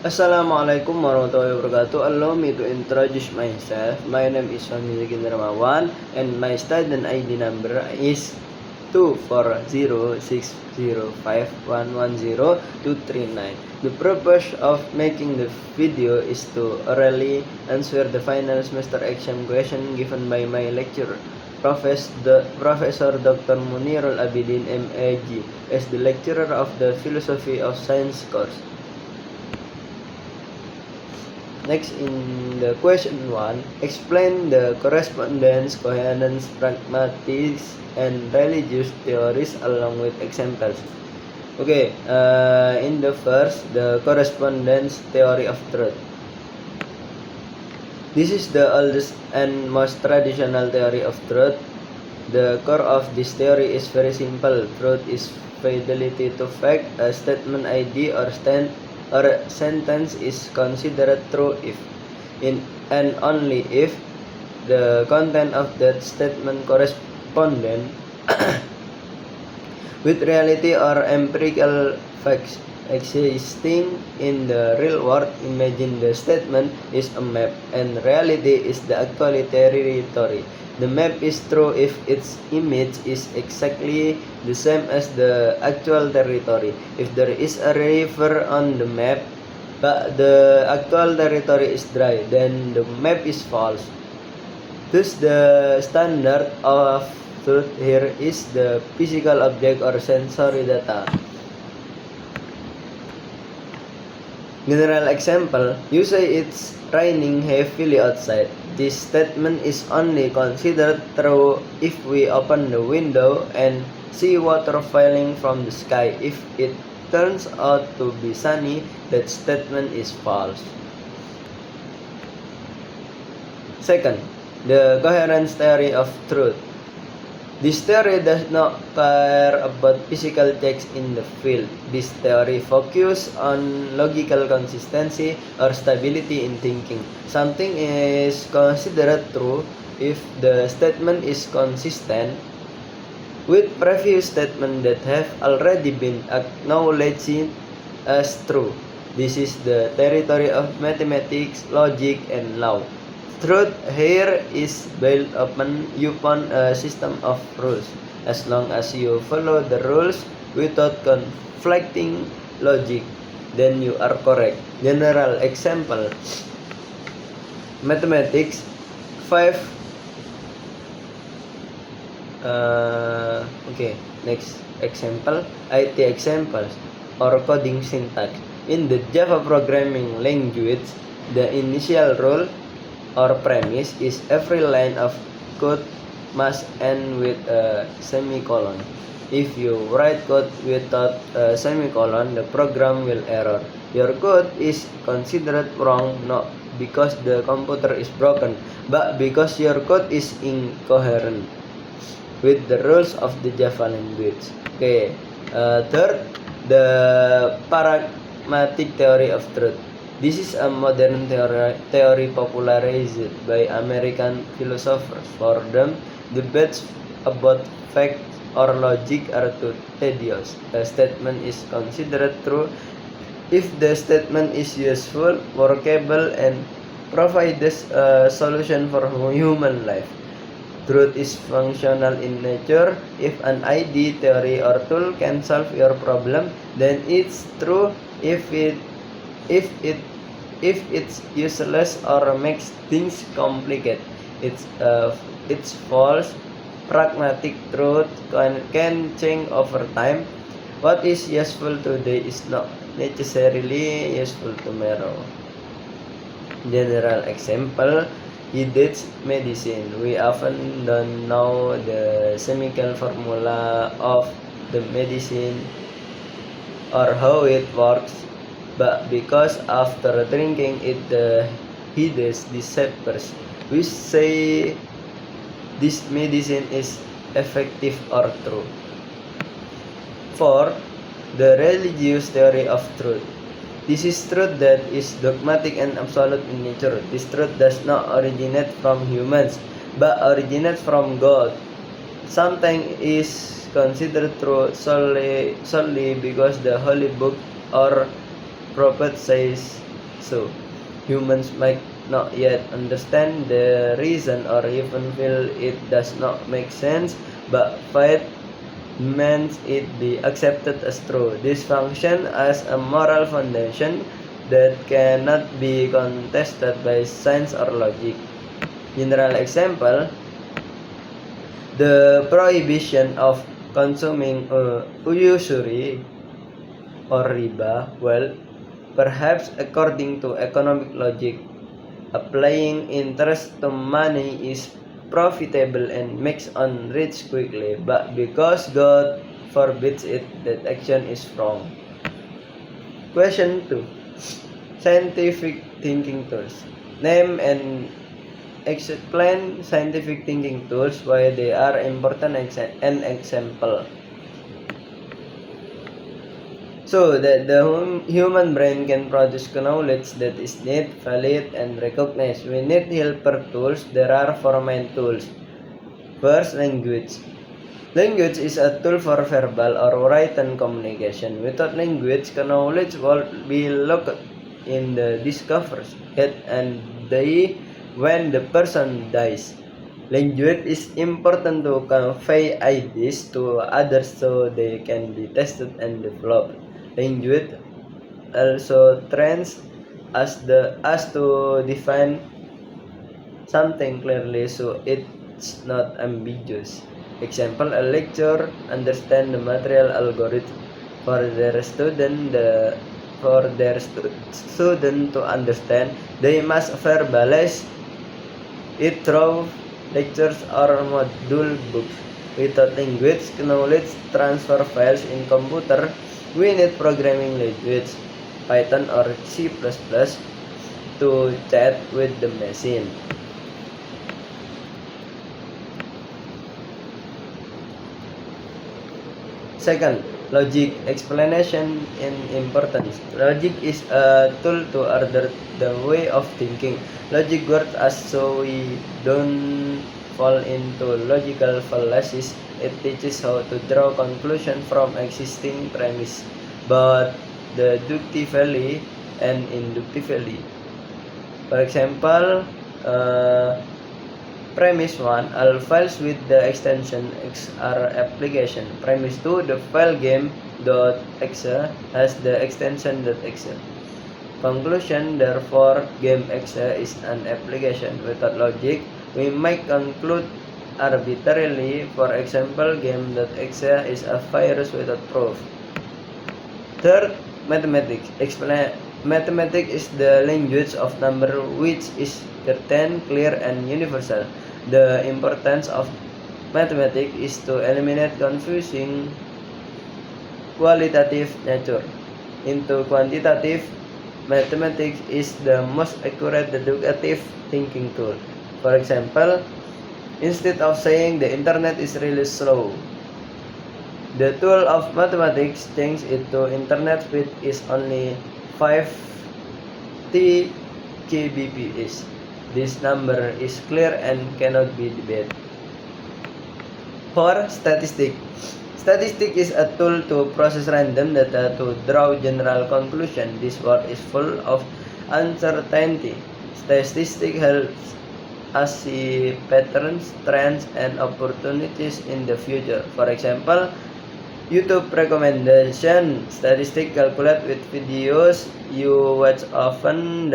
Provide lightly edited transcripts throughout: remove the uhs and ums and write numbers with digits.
Assalamualaikum warahmatullahi wabarakatuh. Allow me to introduce myself. My name is Fahmi Ramawan and my student ID number is 24060511023. The purpose of making the video is to orally answer the final semester exam question given by my lecturer, Professor Dr. Munirul Abidin MAG, as the lecturer of the Philosophy of Science course. Next, in the question 1, explain the correspondence, coherence, pragmatics, and religious theories along with examples. Okay, in the first, the correspondence theory of truth. This is the oldest and most traditional theory of truth. The core of this theory is very simple. Truth is fidelity to fact. A statement, idea, or sentence is considered true if and only if the content of that statement corresponds with reality or empirical facts existing in the real world. Imagine the statement is a map and reality is the actual territory. The map is true if its image is exactly the same as the actual territory. If there is a river on the map but the actual territory is dry, then the map is false. Thus, the standard of truth here is the physical object or sensory data. General example, you say it's raining heavily outside. This statement is only considered true if we open the window and see water falling from the sky. If it turns out to be sunny, that statement is false. Second, the coherence theory of truth. This theory does not care about physical checks in the field. This theory focuses on logical consistency or stability in thinking. Something is considered true if the statement is consistent with previous statements that have already been acknowledged as true. This is the territory of mathematics, logic, and law. Truth here is built upon a system of rules. As long as you follow the rules without conflicting logic, then you are correct. General example, mathematics 5. Okay, next example, IT examples or coding syntax. In the Java programming language, the initial rule or premise is every line of code must end with a semicolon. If you write code without a semicolon, the program will error. Your code is considered wrong not because the computer is broken, but because your code is incoherent with the rules of the Java language. Okay. Third, the pragmatic theory of truth. This is a modern theory popularized by American philosophers. For them, debates about fact or logic are too tedious. A statement is considered true if the statement is useful, workable, and provides a solution for human life. Truth is functional in nature. If an idea, theory, or tool can solve your problem, then it's true. If it's useless or makes things complicated, it's false. Pragmatic truth can change over time. What is useful today is not necessarily useful tomorrow. General example, Yiddish medicine. We often don't know the chemical formula of the medicine or how it works, but because after drinking it the Yiddish disappears, we say this medicine is effective or true. 4. The religious theory of truth. This is truth that is dogmatic and absolute in nature. This truth does not originate from humans, but originates from God. Something is considered true solely because the Holy Book or prophet says So, humans might not yet understand the reason or even feel it does not make sense, but faith means it be accepted as true. This function as a moral foundation that cannot be contested by science or logic. General example, the prohibition of consuming usury or riba, well, perhaps according to economic logic, applying interest to money is profitable and makes one rich quickly, but because God forbids it, that action is wrong. Question 2. Scientific thinking tools. Name and explain scientific thinking tools, why they are important, and example. So that the human brain can produce knowledge that is neat, valid, and recognized. We need helper tools. There are four main tools. First, language. Language is a tool for verbal or written communication. Without language, knowledge will be locked in the discoverer's head and die when the person dies. Language is important to convey ideas to others so they can be tested and developed. Language also trains us to define something clearly so it's not ambiguous. Example, a lecturer understand the material algorithm for their student to understand. They must verbalize it through lectures or module books. Without language knowledge transfer files in computer, we need programming language, Python or C++ to chat with the machine. Second, logic, explanation and importance. Logic is a tool to order the way of thinking. Logic works as so we don't fall into logical fallacies. It teaches how to draw conclusion from existing premise, but deductively and inductively. For example, premise 1, all files with the extension X are application. Premise 2, the file game.exe has the extension .exe. Conclusion, therefore, game.exe is an application. Without logic, we might conclude arbitrarily. For example, game.exe is a virus without proof. Third, mathematics. Mathematics is the language of number which is certain, clear, and universal. The importance of mathematics is to eliminate confusing qualitative nature into quantitative. Mathematics is the most accurate deductive thinking tool. For example, instead of saying the internet is really slow, the tool of mathematics changes it to internet speed is only 5 Tbps. This number is clear and cannot be debated. 4. Statistic. Statistic is a tool to process random data to draw general conclusion. This world is full of uncertainty. Statistic helps us see patterns, trends, and opportunities in the future. For example, YouTube recommendation statistic calculate with videos you watch often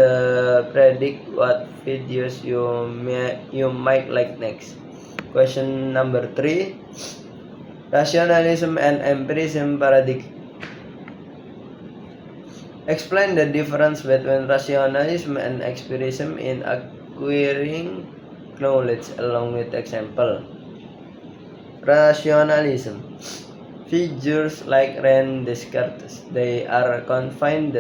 predict what videos you might like next. Question number 3. Rationalism and empiricism paradigm. Explain the difference between rationalism and empiricism in acquiring knowledge along with example. Rationalism. Figures like Rene Descartes, they are convinced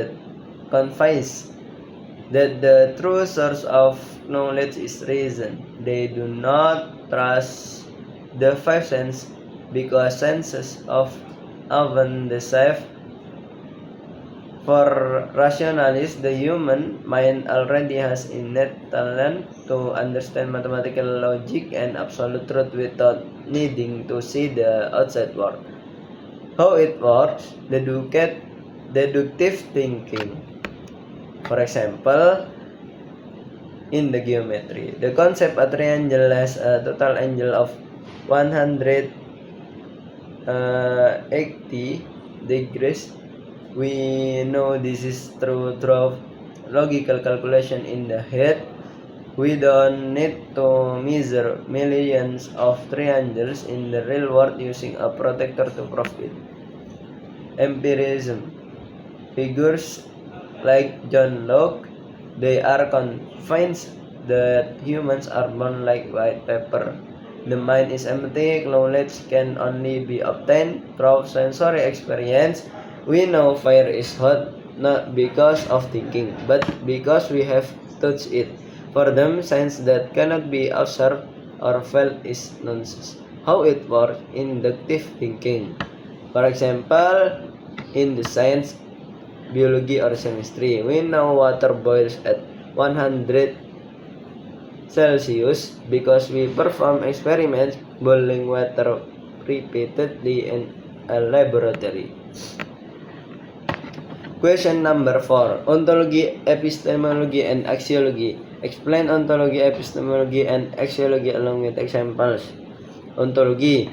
that the true source of knowledge is reason. They do not trust the five senses because senses often deceive. For rationalists, the human mind already has innate talent to understand mathematical logic and absolute truth without needing to see the outside world. How it works? Deductive thinking. For example, in the geometry, the concept a triangle has a total angle of 180 degrees. We know this is true through logical calculation in the head. We don't need to measure millions of triangles in the real world using a protractor to prove it. Empirism. Figures like John Locke, they are convinced that humans are born like white paper. The mind is empty, knowledge can only be obtained through sensory experience. We know fire is hot not because of thinking, but because we have touched it. For them, science that cannot be observed or felt is nonsense. How it works? Inductive thinking. For example, in the science biology or chemistry, we know water boils at 100 Celsius because we perform experiments boiling water repeatedly in a laboratory. Question number 4. Ontology, epistemology, and axiology. Explain ontology, epistemology, and axiology along with examples. Ontology.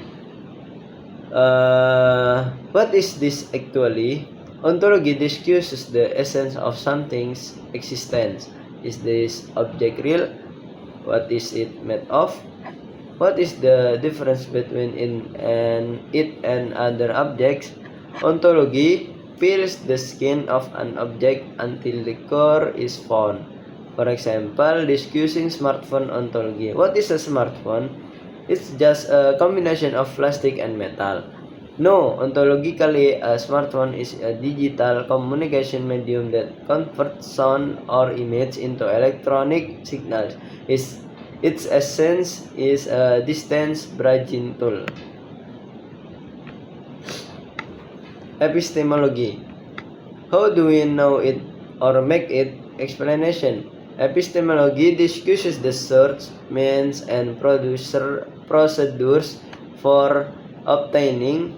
What is this actually? Ontology discusses the essence of something's existence. Is this object real? What is it made of? What is the difference between it and other objects? Ontology peels the skin of an object until the core is found. For example, discussing smartphone ontology. What is a smartphone? It's just a combination of plastic and metal. No, ontologically, a smartphone is a digital communication medium that converts sound or image into electronic signals. Its essence is a distance bridging tool. Epistemology. How do we know it or make it? Explanation. Epistemology discusses the source, means, and procedures for obtaining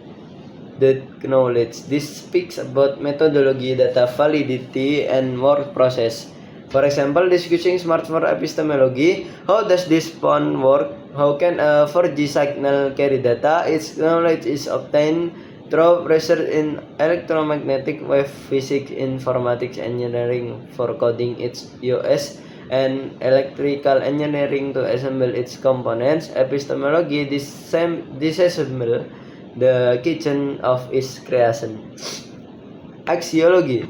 the knowledge. This speaks about methodology, data validity, and work process. For example, discussing smartphone epistemology. How does this phone work? How can a 4G signal carry data? Its knowledge is obtained through research in electromagnetic wave physics, informatics engineering for coding its OS, and electrical engineering to assemble its components. Epistemology disassemble the kitchen of its creation. Axiology.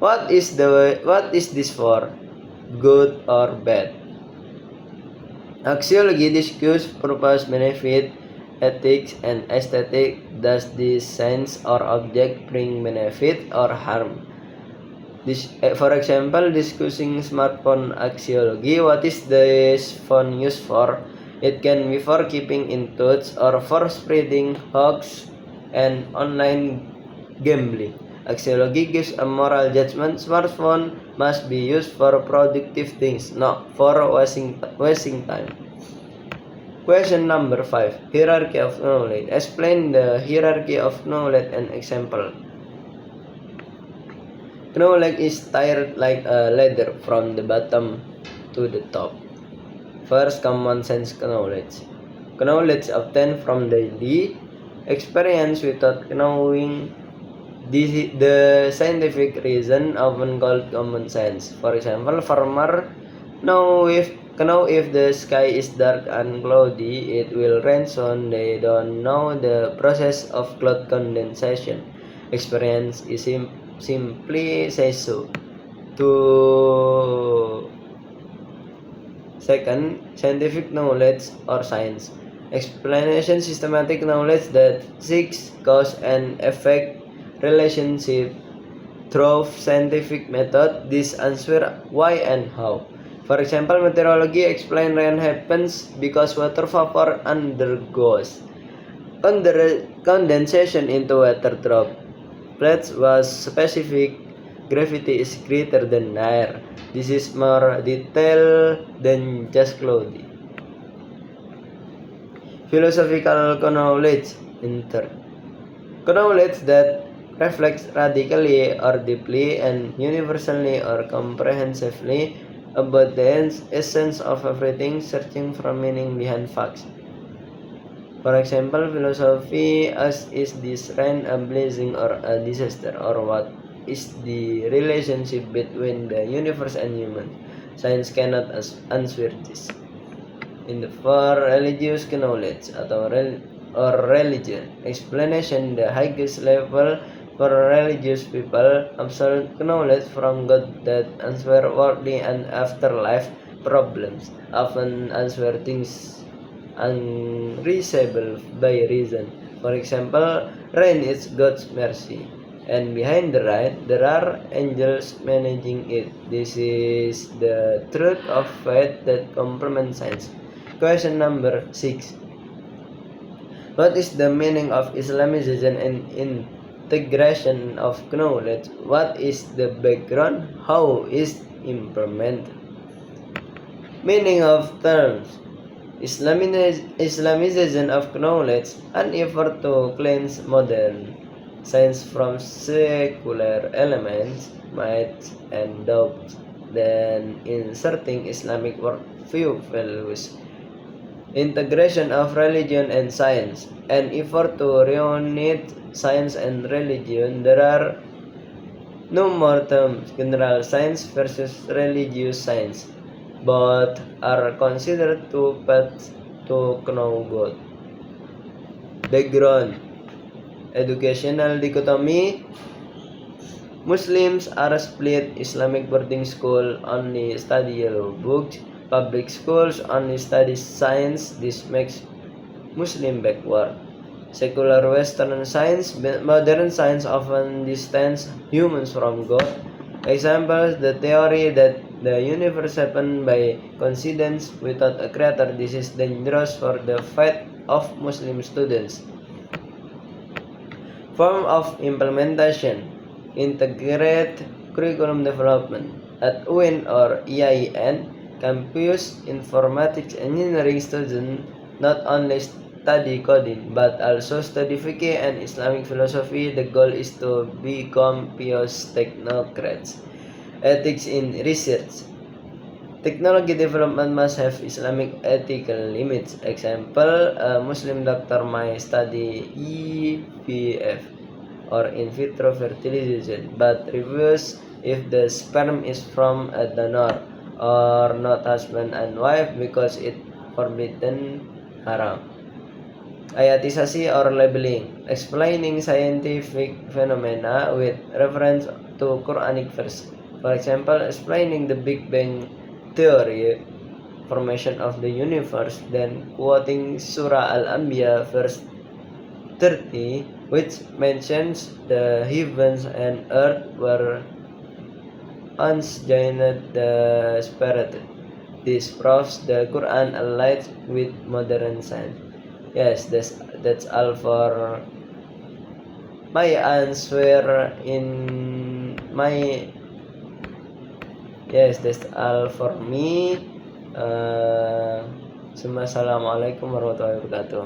What is this for? Good or bad? Axiology discusses purpose, benefit, ethics, and aesthetic. Does this sense or object bring benefit or harm? For example, discussing smartphone axiology. What is this phone used for? It can be for keeping in touch or for spreading hoax and online gambling. Axiology gives a moral judgment. Smartphone must be used for productive things, not for wasting time. Question number 5. Hierarchy of knowledge. Explain the hierarchy of knowledge and example. Knowledge is tied like a ladder from the bottom to the top. First, common sense knowledge. Knowledge obtained from daily experience without knowing the scientific reason, often called common sense. For example, farmer know if the sky is dark and cloudy, it will rain soon. They don't know the process of cloud condensation. Experience is simply says so. Second, scientific knowledge or science. Explanation, systematic knowledge that seeks cause and effect relationship through scientific method. This answer why and how. For example, meteorology explain rain happens because water vapor undergoes condensation into water droplets was specific. Gravity is greater than air. This is more detailed than just cloudy. Philosophical knowledge. Knowledge that reflects radically or deeply and universally or comprehensively about the essence of everything, searching for meaning behind facts. For example, philosophy as is this rain a blessing or a disaster, or what is the relationship between the universe and human? Science cannot answer this. In the for religious knowledge or religion explanation, the highest level for religious people, absolute knowledge from God that answer worldly and afterlife problems, often answer things unreachable by reason. For example, rain is God's mercy, and behind the rain there are angels managing it. This is the truth of faith that complements science. Question number 6. What is the meaning of Islamization and integration of knowledge? What is the background? How is implemented? Meaning of terms. Islamization of knowledge, an effort to cleanse modern science from secular elements, myths, and doubts, then inserting Islamic worldview values. Integration of religion and science, an effort to reunite science and religion. There are no more terms, general science versus religious science. Both are considered two paths to know God. Background. Educational dichotomy. Muslims are split. Islamic boarding school only study yellow books. Public schools only study science. This makes Muslim backward. Secular Western science, modern science often distance humans from God. Examples, the theory that the universe happened by coincidence without a creator. This is dangerous for the faith of Muslim students. Form of implementation. Integrate curriculum development. At UIN or EIN, campus informatics engineering students not only study coding but also study fiqh and Islamic philosophy. The goal is to become pious technocrats. Ethics in research. Technology development must have Islamic ethical limits. Example, a Muslim doctor might study IVF or in vitro fertilization, but refuse if the sperm is from a donor or not husband and wife because it forbidden haram. Ayatisasi or labeling, explaining scientific phenomena with reference to Quranic verse. For example, explaining the Big Bang theory, formation of the universe, then quoting Surah Al-Anbiya verse 30, which mentions the heavens and earth were once joined the spirit. This proves the Quran allied with modern science. Yes, that's all for my answer in my. Yes, that's all for me. Assalamualaikum warahmatullahi wabarakatuh.